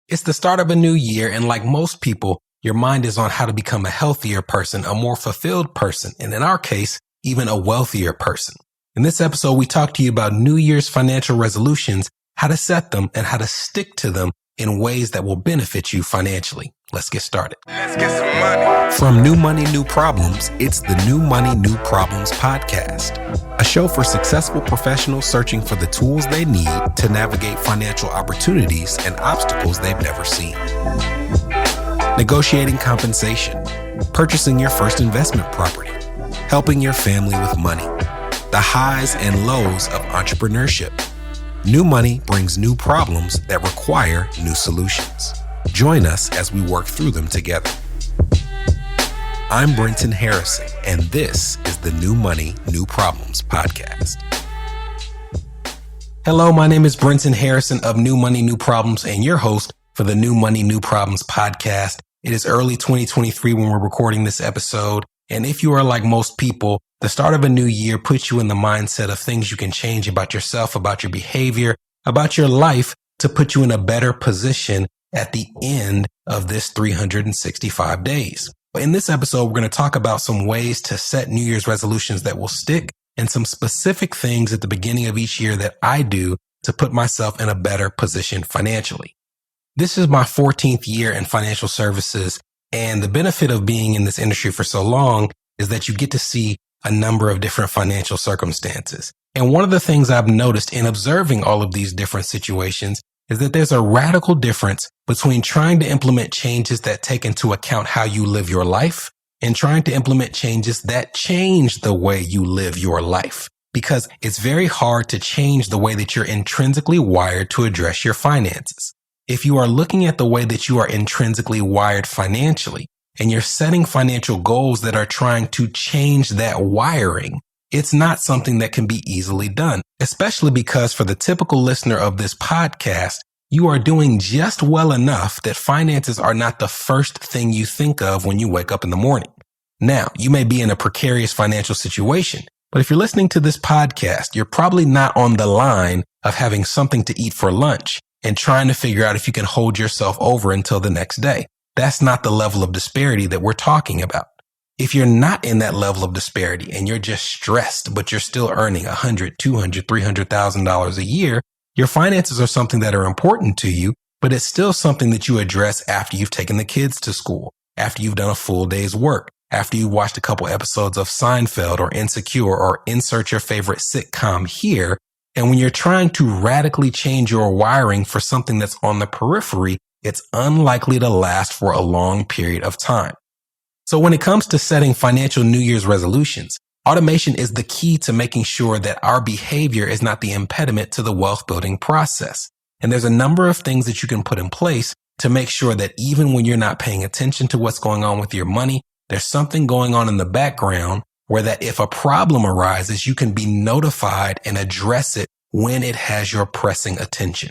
It's the start of a new year, and like most people, your mind is on how to become a healthier person, a more fulfilled person, and in our case, even a wealthier person. In this episode, we talk to you about New Year's financial resolutions, how to set them, and how to stick to them in ways that will benefit you financially. Let's get started. Let's get some money. From New Money, New Problems, it's the New Money, New Problems podcast, a show for successful professionals searching for the tools they need to navigate financial opportunities and obstacles they've never seen. Negotiating compensation, purchasing your first investment property, helping your family with money, the highs and lows of entrepreneurship. New money brings new problems that require new solutions. Join us as we work through them together. I'm Brenton Harrison, and this is the New Money, New Problems podcast. Hello, my name is Brenton Harrison of New Money, New Problems, and your host for the New Money, New Problems podcast. It is early 2023 when we're recording this episode, and if you are like most people, the start of a new year puts you in the mindset of things you can change about yourself, about your behavior, about your life to put you in a better position at the end of this 365 days. In this episode, we're going to talk about some ways to set New Year's resolutions that will stick and some specific things at the beginning of each year that I do to put myself in a better position financially. This is my 14th year in financial services, and the benefit of being in this industry for so long is that you get to see a number of different financial circumstances. And one of the things I've noticed in observing all of these different situations is that there's a radical difference between trying to implement changes that take into account how you live your life and trying to implement changes that change the way you live your life. Because it's very hard to change the way that you're intrinsically wired to address your finances. If you are looking at the way that you are intrinsically wired financially and you're setting financial goals that are trying to change that wiring, it's not something that can be easily done, especially because for the typical listener of this podcast, you are doing just well enough that finances are not the first thing you think of when you wake up in the morning. Now, you may be in a precarious financial situation, but if you're listening to this podcast, you're probably not on the line of having something to eat for lunch and trying to figure out if you can hold yourself over until the next day. That's not the level of disparity that we're talking about. If you're not in that level of disparity and you're just stressed, but you're still earning $100,000, $200,000, $300,000 a year, your finances are something that are important to you, but it's still something that you address after you've taken the kids to school, after you've done a full day's work, after you've watched a couple episodes of Seinfeld or Insecure or insert your favorite sitcom here. And when you're trying to radically change your wiring for something that's on the periphery, it's unlikely to last for a long period of time. So when it comes to setting financial New Year's resolutions, automation is the key to making sure that our behavior is not the impediment to the wealth building process. And there's a number of things that you can put in place to make sure that even when you're not paying attention to what's going on with your money, there's something going on in the background where that if a problem arises, you can be notified and address it when it has your pressing attention.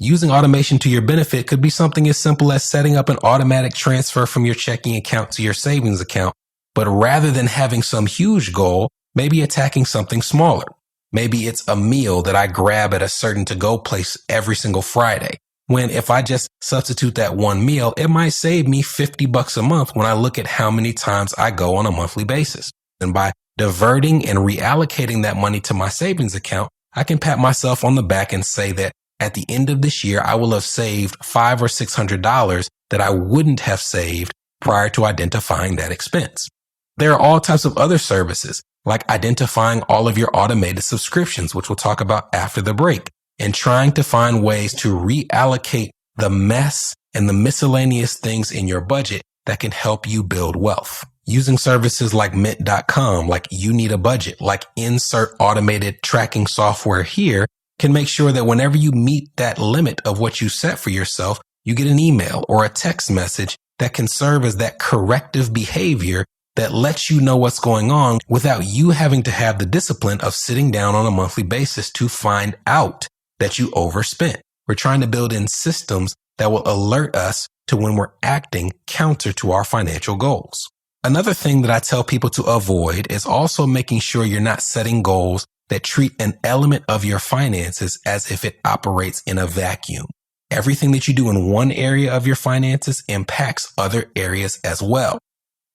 Using automation to your benefit could be something as simple as setting up an automatic transfer from your checking account to your savings account. But rather than having some huge goal, maybe attacking something smaller. Maybe it's a meal that I grab at a certain to-go place every single Friday. When if I just substitute that one meal, it might save me $50 a month when I look at how many times I go on a monthly basis. And by diverting and reallocating that money to my savings account, I can pat myself on the back and say that at the end of this year, I will have saved $500 or $600 that I wouldn't have saved prior to identifying that expense. There are all types of other services, like identifying all of your automated subscriptions, which we'll talk about after the break, and trying to find ways to reallocate the mess and the miscellaneous things in your budget that can help you build wealth. Using services like Mint.com, like You Need a Budget, like Insert Automated Tracking Software here, can make sure that whenever you meet that limit of what you set for yourself, you get an email or a text message that can serve as that corrective behavior that lets you know what's going on without you having to have the discipline of sitting down on a monthly basis to find out that you overspent. We're trying to build in systems that will alert us to when we're acting counter to our financial goals. Another thing that I tell people to avoid is also making sure you're not setting goals that treat an element of your finances as if it operates in a vacuum. everything that you do in one area of your finances impacts other areas as well.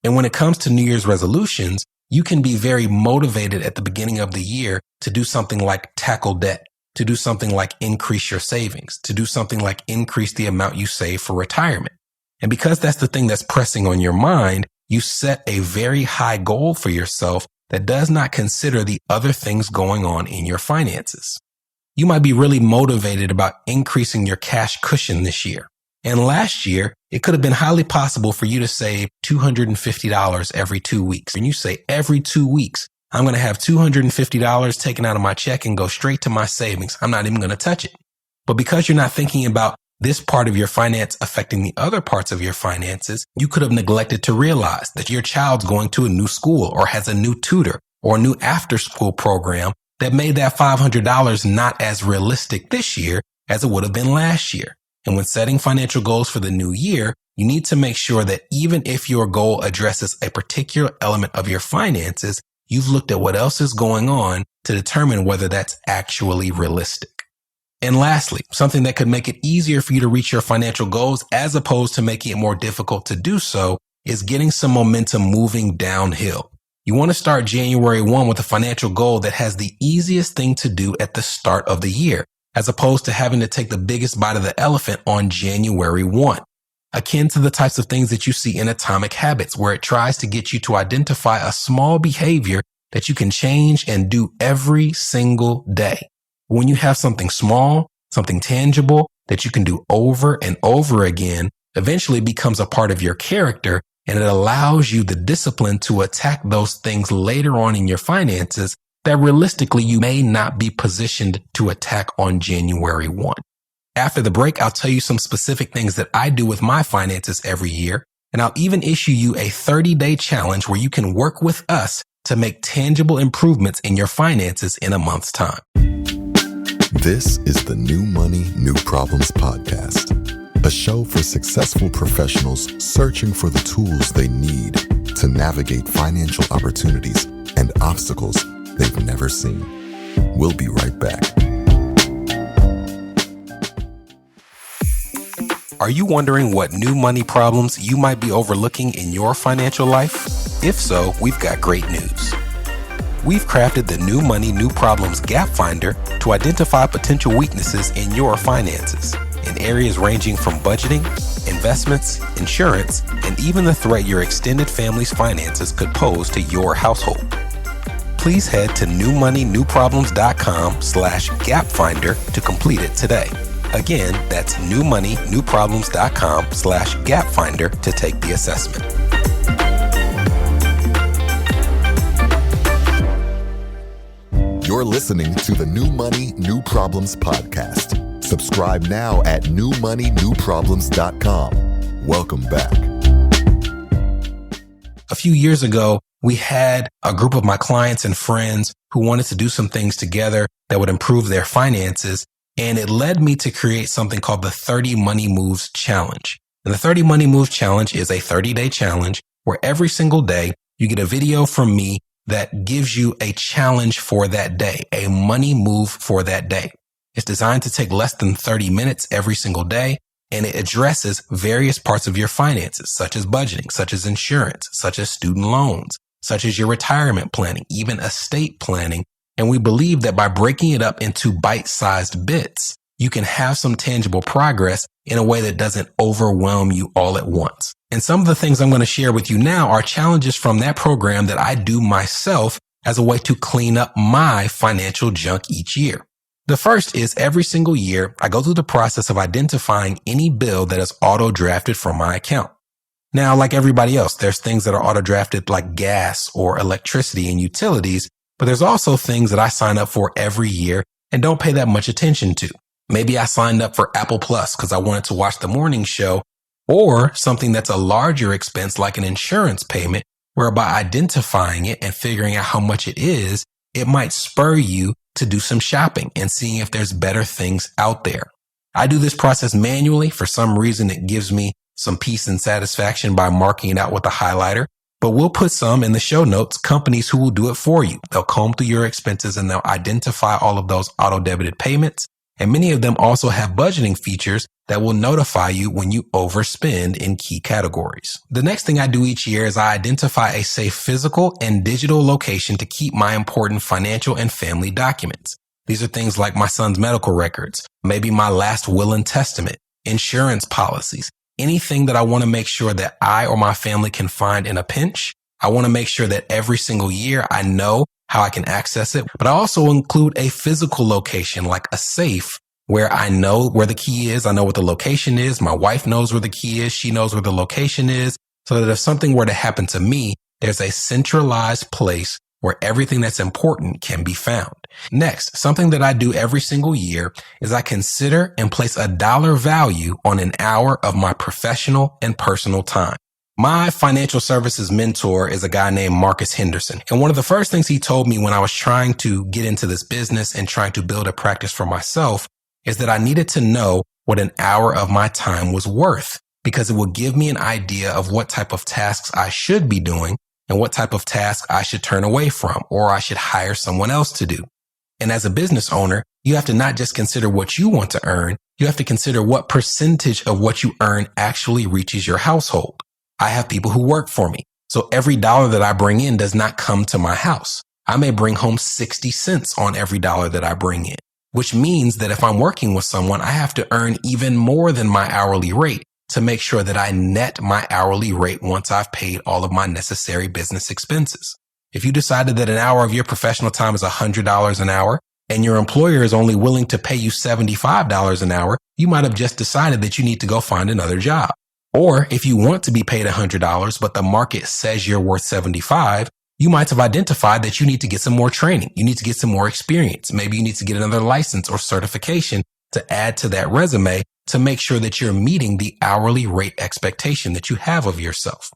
And when it comes to New Year's resolutions, you can be very motivated at the beginning of the year to do something like tackle debt, to do something like increase your savings, to do something like increase the amount you save for retirement. And because that's the thing that's pressing on your mind, you set a very high goal for yourself that does not consider the other things going on in your finances. You might be really motivated about increasing your cash cushion this year. And last year, it could have been highly possible for you to save $250 every 2 weeks. And you say, every 2 weeks, I'm going to have $250 taken out of my check and go straight to my savings. I'm not even going to touch it. But because you're not thinking about this part of your finance affecting the other parts of your finances, you could have neglected to realize that your child's going to a new school or has a new tutor or a new after-school program that made that $500 not as realistic this year as it would have been last year. And when setting financial goals for the new year, you need to make sure that even if your goal addresses a particular element of your finances, you've looked at what else is going on to determine whether that's actually realistic. And lastly, something that could make it easier for you to reach your financial goals as opposed to making it more difficult to do so is getting some momentum moving downhill. You want to start January 1 with a financial goal that has the easiest thing to do at the start of the year, as opposed to having to take the biggest bite of the elephant on January 1. Akin to the types of things that you see in Atomic Habits, where it tries to get you to identify a small behavior that you can change and do every single day. When you have something small, something tangible that you can do over and over again, eventually becomes a part of your character, and it allows you the discipline to attack those things later on in your finances that realistically you may not be positioned to attack on January 1. After the break, I'll tell you some specific things that I do with my finances every year, and I'll even issue you a 30-day challenge where you can work with us to make tangible improvements in your finances in a month's time. This is the New Money, New Problems podcast, a show for successful professionals searching for the tools they need to navigate financial opportunities and obstacles they've never seen. We'll be right back. Are you wondering what new money problems you might be overlooking in your financial life? If so, we've got great news. We've crafted the New Money, New Problems Gap Finder to identify potential weaknesses in your finances in areas ranging from budgeting, investments, insurance, and even the threat your extended family's finances could pose to your household. Please head to newmoneynewproblems.com/gapfinder to complete it today. Again, that's newmoneynewproblems.com/gapfinder to take the assessment. You're listening to the New Money, New Problems podcast. Subscribe now at newmoneynewproblems.com. Welcome back. A few years ago, we had a group of my clients and friends who wanted to do some things together that would improve their finances. And it led me to create something called the 30 Money Moves Challenge. And the 30 Money Moves Challenge is a 30-day challenge where every single day you get a video from me that gives you a challenge for that day, a money move for that day. It's designed to take less than 30 minutes every single day, and it addresses various parts of your finances, such as budgeting, such as insurance, such as student loans, such as your retirement planning, even estate planning. And we believe that by breaking it up into bite-sized bits, you can have some tangible progress in a way that doesn't overwhelm you all at once. And some of the things I'm going to share with you now are challenges from that program that I do myself as a way to clean up my financial junk each year. The first is every single year, I go through the process of identifying any bill that is auto-drafted from my account. Now, like everybody else, there's things that are auto-drafted like gas or electricity and utilities, but there's also things that I sign up for every year and don't pay that much attention to. Maybe I signed up for Apple Plus because I wanted to watch the morning show, or something that's a larger expense like an insurance payment, where by identifying it and figuring out how much it is, it might spur you to do some shopping and seeing if there's better things out there. I do this process manually. For some reason, it gives me some peace and satisfaction by marking it out with a highlighter. But we'll put some in the show notes, companies who will do it for you. They'll comb through your expenses and they'll identify all of those auto-debited payments and many of them also have budgeting features that will notify you when you overspend in key categories. The next thing I do each year is I identify a safe physical and digital location to keep my important financial and family documents. These are things like my son's medical records, maybe my last will and testament, insurance policies, anything that I want to make sure that I or my family can find in a pinch. I want to make sure that every single year I know how I can access it, but I also include a physical location like a safe where I know where the key is. I know what the location is. My wife knows where the key is. She knows where the location is, so that if something were to happen to me, there's a centralized place where everything that's important can be found. Next, something that I do every single year is I consider and place a dollar value on an hour of my professional and personal time. My financial services mentor is a guy named Marcus Henderson. And one of the first things he told me when I was trying to get into this business and trying to build a practice for myself is that I needed to know what an hour of my time was worth, because it would give me an idea of what type of tasks I should be doing and what type of tasks I should turn away from or I should hire someone else to do. And as a business owner, you have to not just consider what you want to earn, you have to consider what percentage of what you earn actually reaches your household. I have people who work for me, so every dollar that I bring in does not come to my house. I may bring home 60 cents on every dollar that I bring in, which means that if I'm working with someone, I have to earn even more than my hourly rate to make sure that I net my hourly rate once I've paid all of my necessary business expenses. If you decided that an hour of your professional time is $100 an hour and your employer is only willing to pay you $75 an hour, you might have just decided that you need to go find another job. Or if you want to be paid $100, but the market says you're worth $75, you might have identified that you need to get some more training. You need to get some more experience. Maybe you need to get another license or certification to add to that resume to make sure that you're meeting the hourly rate expectation that you have of yourself.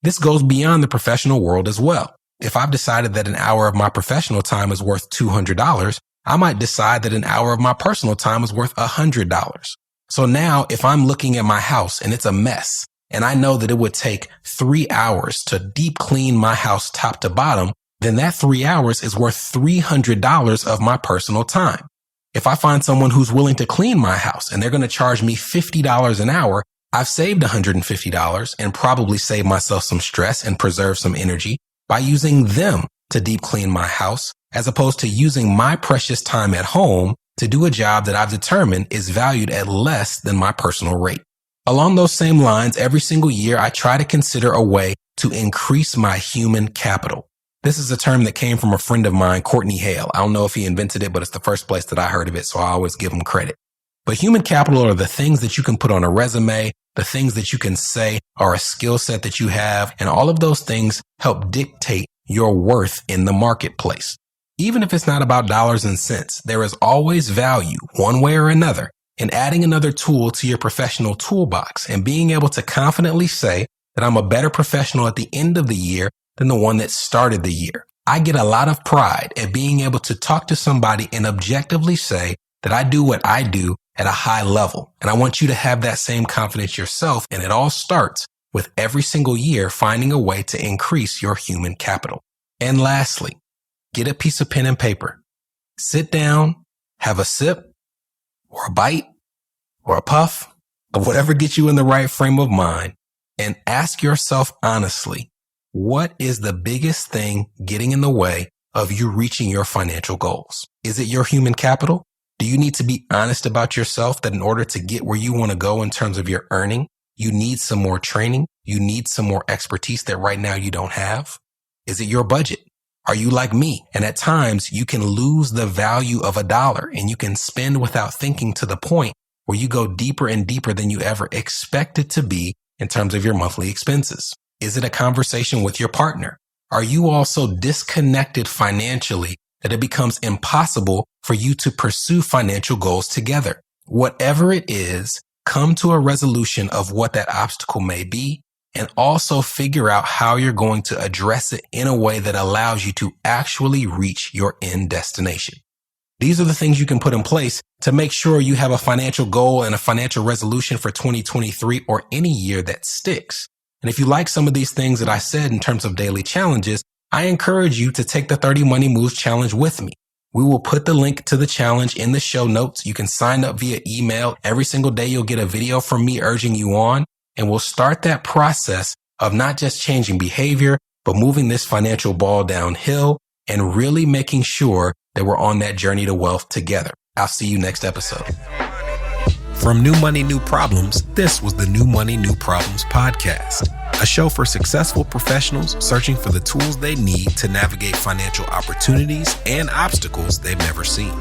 This goes beyond the professional world as well. If I've decided that an hour of my professional time is worth $200, I might decide that an hour of my personal time is worth $100. So now if I'm looking at my house and it's a mess, and I know that it would take 3 hours to deep clean my house top to bottom, then that 3 hours is worth $300 of my personal time. If I find someone who's willing to clean my house and they're going to charge me $50 an hour, I've saved $150 and probably saved myself some stress and preserved some energy by using them to deep clean my house, as opposed to using my precious time at home to do a job that I've determined is valued at less than my personal rate. Along those same lines, every single year, I try to consider a way to increase my human capital. This is a term that came from a friend of mine, Courtney Hale. I don't know if he invented it, but it's the first place that I heard of it, so I always give him credit. But human capital are the things that you can put on a resume, the things that you can say are a skill set that you have, and all of those things help dictate your worth in the marketplace. Even if it's not about dollars and cents, there is always value, one way or another, in adding another tool to your professional toolbox and being able to confidently say that I'm a better professional at the end of the year than the one that started the year. I get a lot of pride at being able to talk to somebody and objectively say that I do what I do at a high level. And I want you to have that same confidence yourself. And it all starts with every single year finding a way to increase your human capital. And lastly, get a piece of pen and paper. Sit down, have a sip or a bite or a puff of whatever gets you in the right frame of mind, and ask yourself honestly, what is the biggest thing getting in the way of you reaching your financial goals? Is it your human capital? Do you need to be honest about yourself that in order to get where you want to go in terms of your earning, you need some more training? You need some more expertise that right now you don't have? Is it your budget? Are you like me? And at times you can lose the value of $1 and you can spend without thinking to the point where you go deeper and deeper than you ever expected to be in terms of your monthly expenses. Is it a conversation with your partner? Are you all so disconnected financially that it becomes impossible for you to pursue financial goals together? Whatever it is, come to a resolution of what that obstacle may be, and also figure out how you're going to address it in a way that allows you to actually reach your end destination. These are the things you can put in place to make sure you have a financial goal and a financial resolution for 2023 or any year that sticks. And if you like some of these things that I said in terms of daily challenges, I encourage you to take the 30 Money Moves Challenge with me. We will put the link to the challenge in the show notes. You can sign up via email. Every single day you'll get a video from me urging you on, and we'll start that process of not just changing behavior, but moving this financial ball downhill and really making sure that we're on that journey to wealth together. I'll see you next episode. From New Money, New Problems, this was the New Money, New Problems podcast, a show for successful professionals searching for the tools they need to navigate financial opportunities and obstacles they've never seen.